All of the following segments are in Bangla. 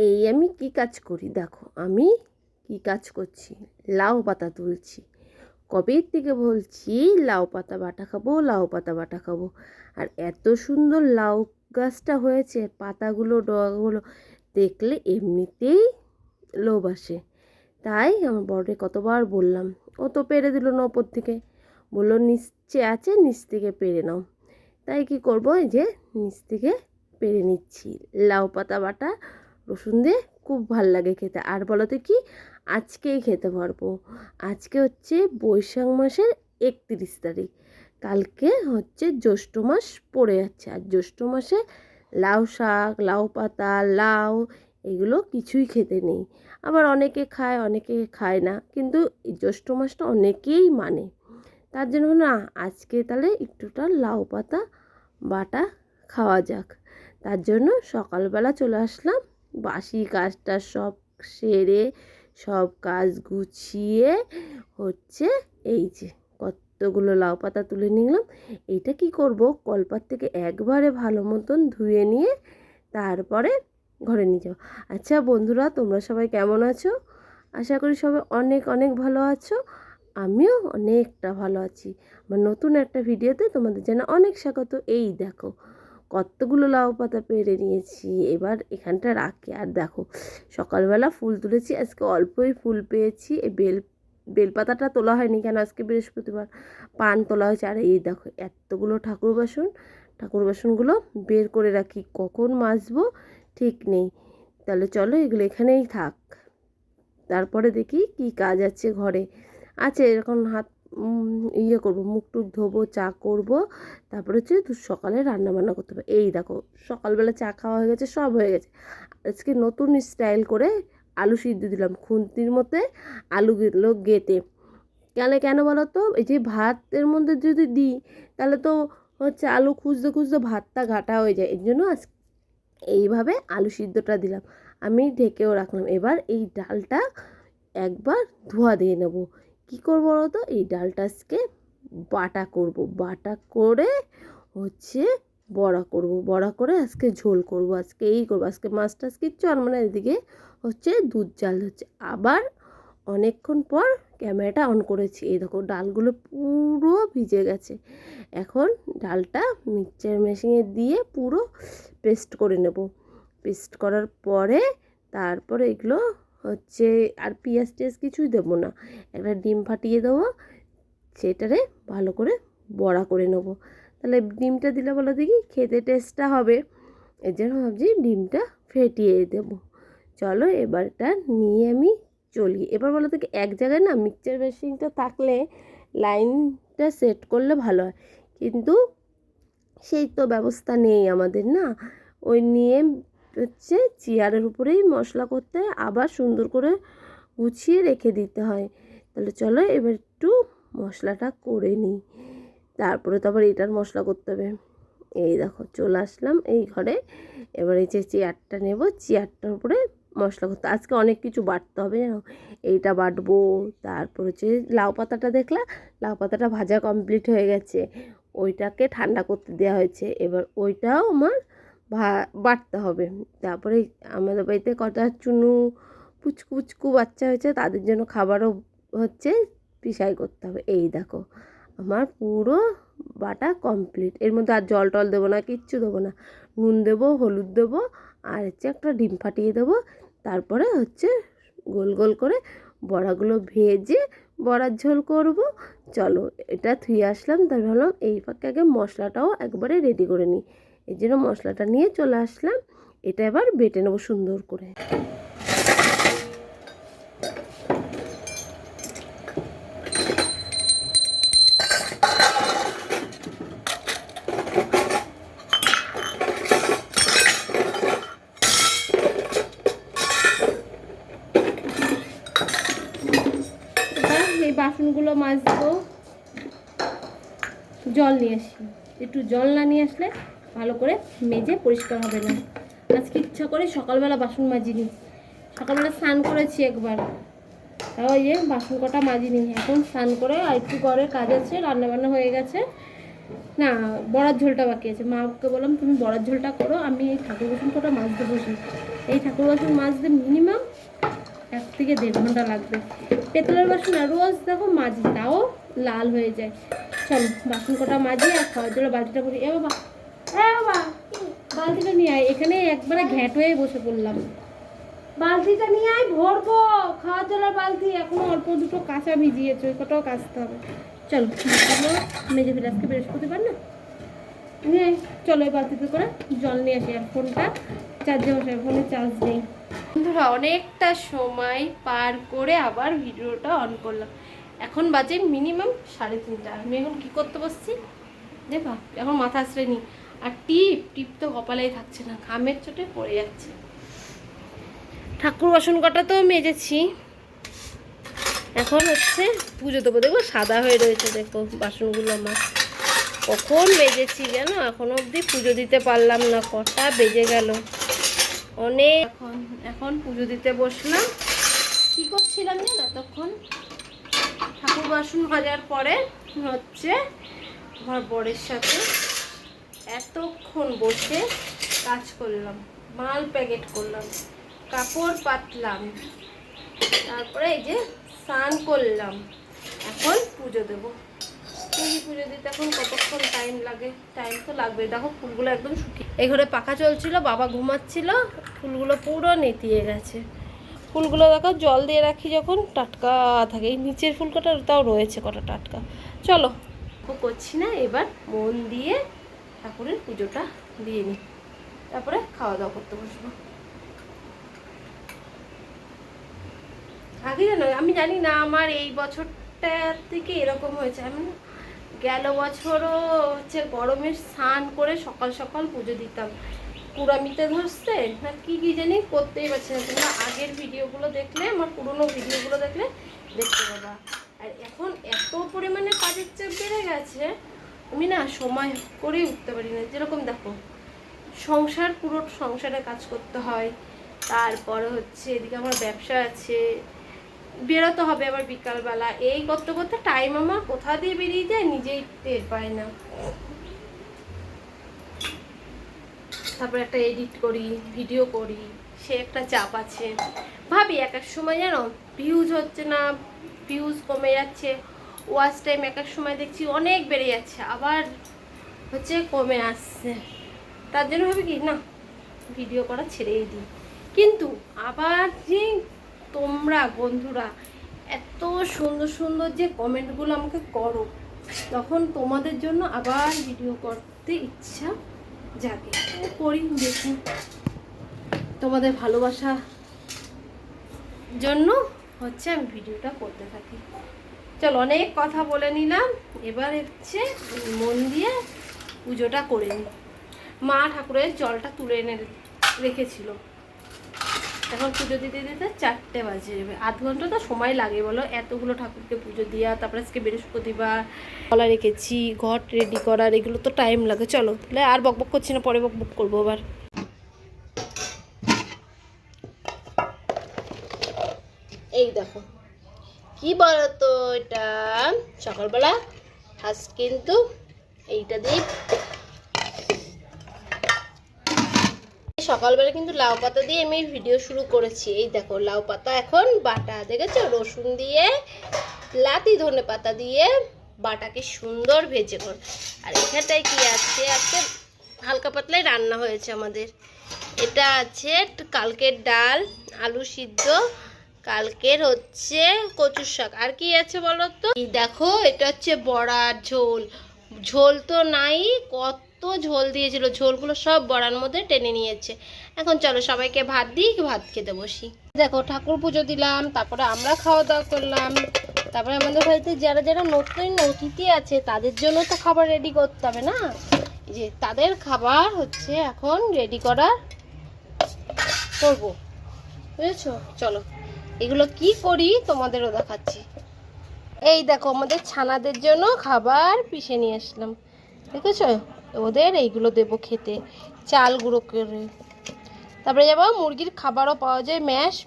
এই আমি কি কাজ করি দেখো, আমি কি কাজ করছি, লাউ পাতা তুলছি। কবের থেকে বলছি লাউ পাতা বাটা খাবো, লাউ পাতা বাটা খাবো। আর এত সুন্দর লাউ গাছটা হয়েছে, পাতাগুলো ডগাগুলো দেখলে এমনিতেই লোভ আসে। তাই আমার বড়কে কতবার বললাম, ও তো পেরে দিল না ওপর থেকে, বললো নিচে আছে, নিচ থেকে পেরে নাও। তাই কি করব, এই যে নিচ থেকে পেরে নিচ্ছি। লাউ পাতা বাটা রসুন দিয়ে খুব ভাল লাগে খেতে। আর বলো তো কি, আজকেই খেতে পারবো। আজকে হচ্ছে বৈশাখ মাসের 31 তারিখ, কালকে হচ্ছে জ্যৈষ্ঠ মাস পড়ে যাচ্ছে। আর জ্যৈষ্ঠ মাসে লাউ শাক, লাউ পাতা, লাউ এগুলো কিছুই খেতে নেই। আবার অনেকে খায়, অনেকে খায় না, কিন্তু এই জ্যৈষ্ঠ মাসটা অনেকেই মানে। তার জন্য না আজকে তাহলে একটুটা লাউ পাতা বাটা খাওয়া যাক। তার জন্য সকালবেলা চলে আসলাম, বাসি কাজটা সব সেরে সব কাজ গুছিয়ে হচ্ছে এই যে কতগুলো লাউ পাতা তুলে নিলাম। এইটা কি করব, কলপাত থেকে একবারে ভালো মতন ধুয়ে নিয়ে তারপরে ঘরে নিয়ে যাও। আচ্ছা বন্ধুরা, তোমরা সবাই কেমন আছো? আশা করি সবাই অনেক অনেক ভালো আছো। আমিও অনেকটা ভালো আছি। আমার নতুন একটা ভিডিওতে তোমাদের জন্য অনেক স্বাগত। এই দেখো কতগুলো লাউ পাতা পেরে নিয়েছি, এবার এখানটা রাখি। আর দেখো সকালবেলা ফুল তুলেছি, আজকে অল্পই ফুল পেয়েছি। এই বেলপাতাটা তোলা হয়নি কেন, আজকে বৃহস্পতিবার, পান তোলা হয়েছে। আর এই দেখো এতগুলো ঠাকুর বাসনগুলো বের করে রাখি, কখন মাজবো ঠিক নেই। তাহলে চলো এগুলো এখানেই থাক, তারপরে দেখি কি কাজ আছে ঘরে। আছে এখন হাত ইয়ে করবো, মুখ টুক ধোবো, চা করবো, তারপরে হচ্ছে সকালে রান্না বান্না করতে হবে। এই দেখো সকালবেলা চা খাওয়া হয়ে গেছে, সব হয়ে গেছে। আজকে নতুন স্টাইল করে আলু সিদ্ধ দিলাম খুন্তির মধ্যে, আলুগুলো গেটে। কেন বলো তো, এই যে ভাতের মধ্যে যদি দিই তাহলে তো হচ্ছে আলু খুঁজতে খুঁজতে ভাতটা ঘাটা হয়ে যায়। এর জন্য আজ এইভাবে আলু সিদ্ধটা দিলাম, আমি ঢেকেও রাখলাম। এবার এই ডালটা একবার ধোয়া দিয়ে নেব। কি করবো বলো তো, এই ডালটা আজকে বাটা করব, বাটা করে হচ্ছে বড়া করে আজকে ঝোল করব। আজকে এই করবো, আজকে মাছ টাছ কিচ্ছু আর মানে এদিকে হচ্ছে দুধ জাল হচ্ছে। আবার অনেকক্ষণ পর ক্যামেরাটা অন করেছি, এই দেখো ডালগুলো পুরো ভিজে গেছে। এখন ডালটা মিক্সচার মেশিনে দিয়ে পুরো পেস্ট করে নেব। পেস্ট করার পরে তারপরে এগুলো হচ্ছে আর পেঁয়াজ টেয়াজ কিছুই দেবো না, একটা ডিম ফাটিয়ে দেবো, সেটারে ভালো করে বড়া করে নেব। তাহলে ডিমটা দিলে বলো দেখি খেতে টেস্টটা হবে, এর জন্য ভাবছি ডিমটা ফেটিয়ে দেবো। চলো এবারটা নিয়ে আমি চলি। এবার বলো দেখি, এক জায়গায় না মিক্সচার মেশিনটা থাকলে লাইনটা সেট করলে ভালো হয়, কিন্তু সেই তো ব্যবস্থা নেই আমাদের না। ওই নিয়ে হচ্ছে চেয়ারের উপরেই মশলা করতে হয়, আবার সুন্দর করে গুছিয়ে রেখে দিতে হয়। তাহলে চলো এবার একটু মশলাটা করে নিই, তারপরে তো আবার এটার মশলা করতে হবে। এই দেখো চলে আসলাম এই ঘরে। এবার এই যে চেয়ারটা নেব, চেয়ারটার উপরে মশলা করতে আজকে অনেক কিছু বাটতে হবে জানো। এইটা বাটবো, তারপর হচ্ছে লাউ পাতাটা দেখলা, লাউ পাতাটা ভাজা কমপ্লিট হয়ে গেছে, ওইটাকে ঠান্ডা করতে দেওয়া হয়েছে। এবার ওইটাও আমার বাটতে হবে। তারপরে আমাদের বাড়িতে কটা চুনু পুচকু পুচকু বাচ্চা হয়েছে, তাদের জন্য খাবারও হচ্ছে পিসাই করতে হবে। এই দেখো আমার পুরো বাটা কমপ্লিট। এর মধ্যে আর জল টল দেবো না, কিচ্ছু দেবো না, নুন দেবো, হলুদ দেবো, আর হচ্ছে একটা ডিম ফাটিয়ে দেবো। তারপরে হচ্ছে গোল গোল করে বড়াগুলো ভেজে বড়ার ঝোল করব। চলো এটা ধুয়ে আসলাম, তাই ভাবলাম এই ফাঁকে আগে মশলাটাও একবারে রেডি করে নিই। এই জন্য মশলাটা নিয়ে চলে আসলাম, এটা এবার বেটে নেবো সুন্দর করে। এই বাসনগুলো মাজবো, জল নিয়ে আসি, একটু জল না নিয়ে আসলে ভালো করে মেজে পরিষ্কার হবে না। আজকে ইচ্ছা করে সকালবেলা বাসন মাজিনি, সকালবেলা স্নান করেছি একবার, তাও ওই যে বাসন কটা মাজিনি। এখন স্নান করে আর একটু ঘরের কাজ আছে, রান্নাবান্না হয়ে গেছে, না, বড়ার ঝোলটা বাকি আছে। মাকে বললাম তুমি বড়ার ঝোলটা করো, আমি এই ঠাকুর বাসন কটা মাজতে বসি। এই ঠাকুর বাসন মাজতে মিনিমাম 1 থেকে 1.5 ঘন্টা লাগবে। পেতলের বাসন আর রোজ দেখো মাজি, তাও লাল হয়ে যায়। চলো বাসন কটা মাজি আর খাওয়ার জন্য বালতিটা করি। এ বাবা, বালতিটা নিয়ে আয়। এখানে একবারে ঘ্যাট হয়ে বসে পড়লাম। বালতিটা নিয়ে আয়, ভরবো খাওয়ার জলের বালতি। এখনো অল্প দুটো কাঁচা ভিজিয়েছে, ওই কটাও কাচতে হবে। চলো মেজে ফেলে, আজকে বৃহস্পতিবার না, নিয়ে চলো এই বালতিতে করে জল নিয়ে আসি। আর ফোনটা চার্জে বসে, ফোনে চার্জ নেই। বন্ধুরা অনেকটা সময় পার করে আবার ভিডিওটা অন করলাম। এখন বাজে মিনিমাম 3:30। আমি এখন কি করতে বসছি দেখবা, এখন মাথা আশ্রয় নি। আর টিপ তো কপালেই থাকছে না, ঘামের চোটে পড়ে যাচ্ছে। ঠাকুর বাসন কটা তো মেজেছি, এখন হচ্ছে পুজো দেবো। দেখবো সাদা হয়ে রয়েছে, দেখো বাসনগুলো আমার কখন বেজেছি জানো, এখনো অবধি পুজো দিতে পারলাম না। কটা বেজে গেল অনেক। এখন পুজো দিতে বসলাম। কি করছিলাম জানো, তখন ঠাকুর বাসন মাজার পরে হচ্ছে আমার বরের সাথে এতক্ষণ বসে কাজ করলাম, মাল প্যাকেট করলাম, কাপড় পাতলাম, তারপরে এই যে স্নান করলাম। এখন পুজো দেবো। পুজো দিতে এখন কতক্ষণ টাইম লাগে? টাইম তো লাগবে। দেখো ফুলগুলো একদম শুকিয়ে, এই ঘরে পাখা চলছিল, বাবা ঘুমাচ্ছিল, ফুলগুলো পুরো নেতিয়ে গেছে। ফুলগুলো দেখো জল দিয়ে রাখি যখন, টাটকা থাকে। এই নিচের ফুল কটা তাও রয়েছে কটা টাটকা। চলো করছি না, এবার মন দিয়ে ঠাকুরের পুজোটা দিয়ে নিই, তারপরে খাওয়া দাওয়া করতে বসবো। আগে জানো, আমি জানি না আমার এই বছরটা থেকে এরকম হয়েছে। আমি গেল বছরও হচ্ছে গরমের স্নান করে সকাল সকাল পুজো দিতাম, কুড়ামিতে ধরছে না কি জানি, করতেই পারছি না। তোমরা আগের ভিডিওগুলো দেখলে, আমার পুরোনো ভিডিওগুলো দেখলে দেখতে পাবা। আর এখন এত পরিমাণে কাজের চাপ বেড়ে গেছে, আমি না সময় করেই উঠতে পারি না। যেরকম দেখো সংসার, পুরো সংসারে কাজ করতে হয়, তারপরে হচ্ছে এদিকে আমার ব্যবসা আছে, বেরোতে হবে আবার বিকালবেলা। এই করতে করতে টাইম আমার কোথা দিয়ে বেরিয়ে যায় নিজেই টের পাই না। তারপরে একটা এডিট করি, ভিডিও করি, সে একটা চাপ আছে। ভাবি এক এক সময় জানো ভিউজ হচ্ছে না, ভিউজ কমে যাচ্ছে, ওয়াচ টাইম এক এক সময় দেখছি অনেক বেড়ে যাচ্ছে, আবার হচ্ছে কমে আসছে। তার জন্য ভাবি কি না ভিডিও করা ছেড়েই দিই। কিন্তু আবার যে তোমরা বন্ধুরা এত সুন্দর সুন্দর যে কমেন্টগুলো আমাকে করো, তখন তোমাদের জন্য আবার ভিডিও করতে ইচ্ছা জাগে, করি। দেখি তোমাদের ভালোবাসা জন্য হচ্ছে আমি ভিডিওটা করতে থাকি। চলো অনেক কথা বলে নিলাম, এবার হচ্ছে মন দিয়ে পুজোটা করে নিই। মা ঠাকুরের জলটা তুলে এনে রেখেছিল, এখন পুজো দিতে দিতে 4টে বাজে যাবে। আধ ঘন্টা তো সময় লাগে বলো, এতগুলো ঠাকুরকে পুজো দেওয়া, তারপরে আজকে বৃহস্পতিবার, কলা রেখেছি, ঘট রেডি করার, এগুলো তো টাইম লাগে। চলো তাহলে আর বকবক করছি না, পরে বকবক করবো আবার। এই দেখো কি বলো তো, এটা সকালবেলা আজ কিন্তু এইটা দিয়ে সকালবেলা কিন্তু লাউ পাতা দিয়ে আমি ভিডিও শুরু করেছি। এই দেখো লাউ পাতা এখন বাটা, দেখেছো? রসুন দিয়ে, লাতি ধনে পাতা দিয়ে বাটাকে সুন্দর ভেজে কর। আর এখানটায় কি আছে, আজকে হালকা পাতলাই রান্না হয়েছে আমাদের। এটা আছে কালকের ডাল, আলু সিদ্ধ, কালকের হচ্ছে কচুর শাক। আর কি আছে বলো তো? দেখো এটা হচ্ছে বড়ার ঝোল। ঝোল তো নাই, কত ঝোল দিয়েছিল, ঝোলগুলো সব বড়ার মধ্যে টেনে নিয়েছে। এখন চলো সবাইকে ভাত দিই, ভাত খেতে বসি। দেখো ঠাকুর পুজো দিলাম, তারপরে আমরা খাওয়া দাওয়া করলাম, তারপরে আমাদের বাড়িতে যারা যারা নতুন অতিথি আছে তাদের জন্য তো খাবার রেডি করতে হবে না, যে তাদের খাবার হচ্ছে এখন রেডি করবো, বুঝেছো? চলো এগুলো কি করি তোমাদেরও দেখাচ্ছি। এই দেখো আমাদের ছানাদের জন্য খাবার পিষে নিয়ে আসলাম, দেখেছো? ওদের এইগুলো দেবো খেতে, চাল গুঁড়ো করে। তারপরে যাবো মুরগির খাবারও পাওয়া যায়,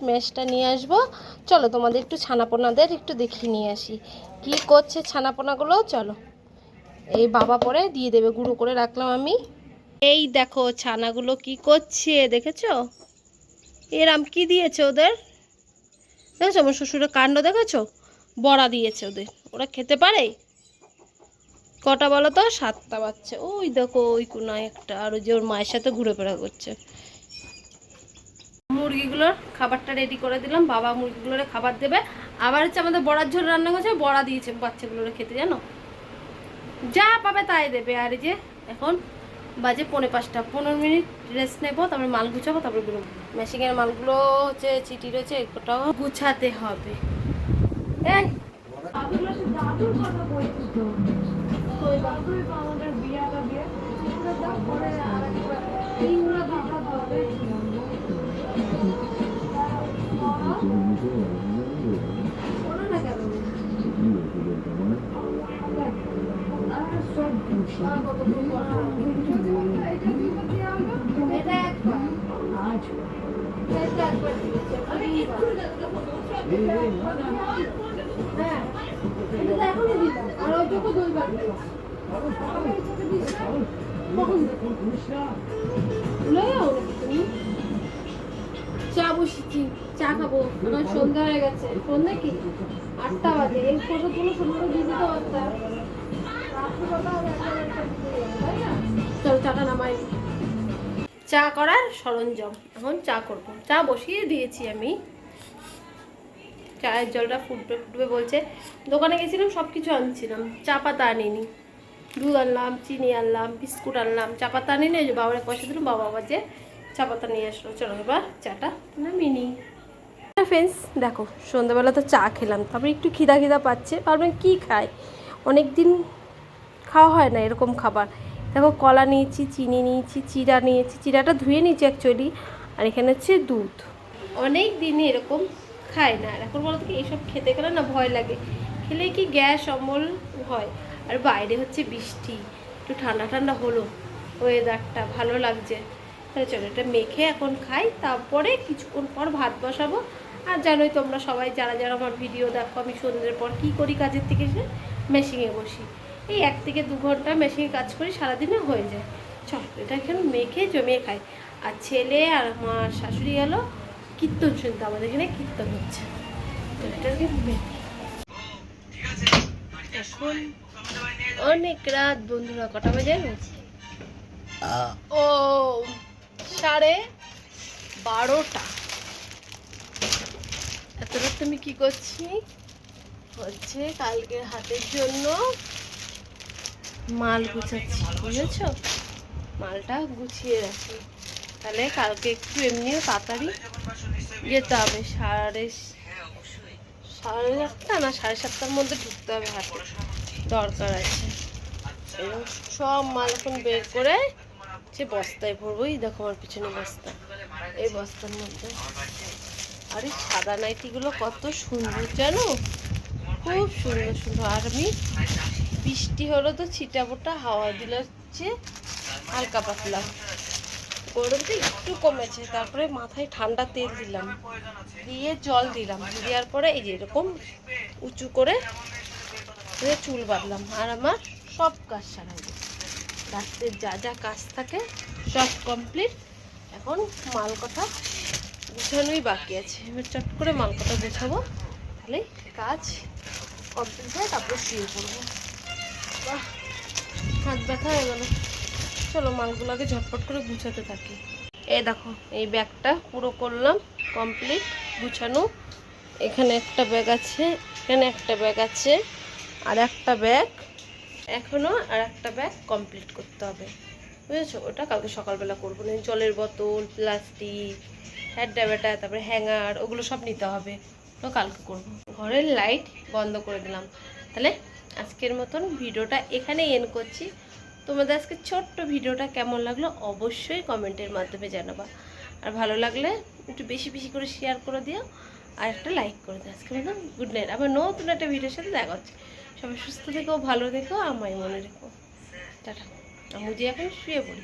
ম্যাশটা নিয়ে আসবো। চলো তোমাদের একটু ছানাপোনাদের একটু দেখিয়ে নিয়ে আসি কি করছে ছানাপোনাগুলো। চলো এই বাবা পরে দিয়ে দেবে, গুঁড়ো করে রাখলাম আমি। এই দেখো ছানাগুলো কি করছে দেখেছো, এরাম কি দিয়েছে ওদের, দেখেছো আমার শ্বশুরের কাণ্ড দেখেছো, বড়া দিয়েছে ওদের, ওরা খেতে পারে। কটা বলো তো, 7টা বাচ্চা, ওই দেখো ওই কোনায় একটা, আর ওই যে ওর মায়ের সাথে ঘুরে ফেরা করছে। মুরগিগুলোর খাবারটা রেডি করে দিলাম, বাবা মুরগিগুলোর খাবার দেবে। আবার হচ্ছে আমাদের বড়ার ঝোল রান্না করছে, বড়া দিয়েছে বাচ্চাগুলোর খেতে, জানো, যা পাবে তাই দেবে। আর এই যে এখন বাজে 4:45, 15 মিনিট রেস্ট নেবো, তারপরে মাল গুছাবো, তারপরে বেরোবো। মেশিনের মালগুলো হচ্ছে চিঠি রয়েছে, এগুলোটাও গুছাতে হবে। এই চা বসেছি, চা খাবো, আমার সন্ধ্যা হয়ে গেছে। সন্ধ্যা কি 8টা বাজে, এই ফটো তুলো সন্ধ্যা দিয়ে দিতে পারতাম। চলো চাটা নামাই। চা করার সরঞ্জাম, এখন চা করব। চা বসিয়ে দিয়েছি আমি, চায়ের জলটা ফুটবে ফুটবে বলছে। দোকানে গেছিলাম, সব কিছু আনছিলাম, চা পাতা আনিনি। দুধ আনলাম, চিনি আনলাম, বিস্কুট আনলাম, চা পাতা আনিনি। ওই যে বাবার পয়সা দিলাম, বাবা আবার যে চা পাতা নিয়ে আসলো। চলো এবার চাটা নামিয়ে নিই। ফ্রেন্ডস দেখো, সন্ধ্যাবেলা তো চা খেলাম, তারপরে একটু খিদা খিদা পাচ্ছে, ভাবলাম কী খাই, অনেক দিন খাওয়া হয় না এরকম খাবার। দেখো কলা নিয়েছি, চিনি নিয়েছি, চিড়া নিয়েছি, চিড়াটা ধুয়ে নিয়েছি অ্যাকচুয়ালি, আর এখানে হচ্ছে দুধ। অনেক দিনই এরকম খাই না, আর এখন বলতো কি এইসব খেতে গেলে না ভয় লাগে, খেলে কি গ্যাস অম্বল হয়। আর বাইরে হচ্ছে বৃষ্টি, একটু ঠান্ডা ঠান্ডা হলো, ওয়েদারটা ভালো লাগছে। তাহলে চলো এটা মেখে এখন খাই, তারপরে কিছুক্ষণ পর ভাত বসাবো। আর জানোই তোমরা সবাই, যারা যারা আমার ভিডিও দেখো, আমি সন্ধ্যের পর কী করি, কাজের থেকে এসে মেশিনে বসি, এই 1 থেকে 2 ঘন্টা মেশিনে কাজ করি, সারাদিনে হয়ে যায়। চল এটা এখন মেখে জমিয়ে খাই। আর ছেলে আর আমার শাশুড়ি গেল কীর্তন শুনতে, আমাদের এখানে কীর্তন হচ্ছে, তো এটাকে এখন অনেক রাত বন্ধুরা, কটা বাজে ও 12:30। এত রাত আমি কি করছি, হচ্ছে কালকের হাটের জন্য মাল গুছাচ্ছি, বুঝেছ, মালটা গুছিয়ে রাখি, তাহলে কালকে একটু এমনিও তাড়াতাড়ি যেতে হবে। 8:30 না 7:30টার মধ্যে ঢুকতে হবে হাটে, দরকার আছে। সব মাল এখন বের করে সে বস্তায় ভরবো। এই দেখো আমার পিছনে বস্তা, এই বস্তার মধ্যে। আর এই সাদা নাইটিগুলো কত সুন্দর জানো, খুব সুন্দর সুন্দর। আর আমি বৃষ্টি হলো তো ছিটাফোটা হাওয়া দিল হচ্ছে হালকা পাতলা, গরমটা একটু কমেছে। তারপরে মাথায় ঠান্ডা তেল দিলাম, দিয়ে জল দিলাম, দেওয়ার পরে এই যে এরকম উঁচু করে চুল বাঁধলাম। আর আমার সব কাজ সারা গেছে, রাত্রের যা যা কাজ থাকে সব কমপ্লিট। এখন মাল কটা গুছানোই বাকি আছে, এবার চট করে মাল কটা গুছাবো, তাহলে কাজ কমপ্লিট হয়, তারপরে শুয়ে পড়বো। বাহ, হাত ব্যথা হয়ে গেল। চলো মালগুলোকে ঝটপট করে গুছাতে থাকি। এই দেখো এই ব্যাগটা পুরো করলাম কমপ্লিট গুছানো। এখানে একটা ব্যাগ আছে, এখানে একটা ব্যাগ আছে, আর একটা ব্যাগ এখনও, আর একটা ব্যাগ কমপ্লিট করতে হবে, বুঝেছো। ওটা কালকে সকালবেলা করবো না। জলের বোতল, প্লাস্টিক, হ্যাডা ব্যাটা, তারপরে হ্যাঙ্গার, ওগুলো সব নিতে হবে, তো কালকে করবো। ঘরের লাইট বন্ধ করে দিলাম। তাহলে আজকের মতন ভিডিওটা এখানেই এন্ড করছি। তোমাদের আজকে ছোট্ট ভিডিওটা কেমন লাগলো অবশ্যই কমেন্টের মাধ্যমে জানাবা, আর ভালো লাগলে একটু বেশি বেশি করে শেয়ার করে দিও, আর একটা লাইক করে দিও। আজকে মতন গুড নাইট, আবার নতুন একটা ভিডিওর সাথে দেখা হচ্ছে। সবাই সুস্থ থেকো, ভালো থেকো, আমায় মনে রেখো, টাটা। আমি যে এখন শুয়ে পড়ি।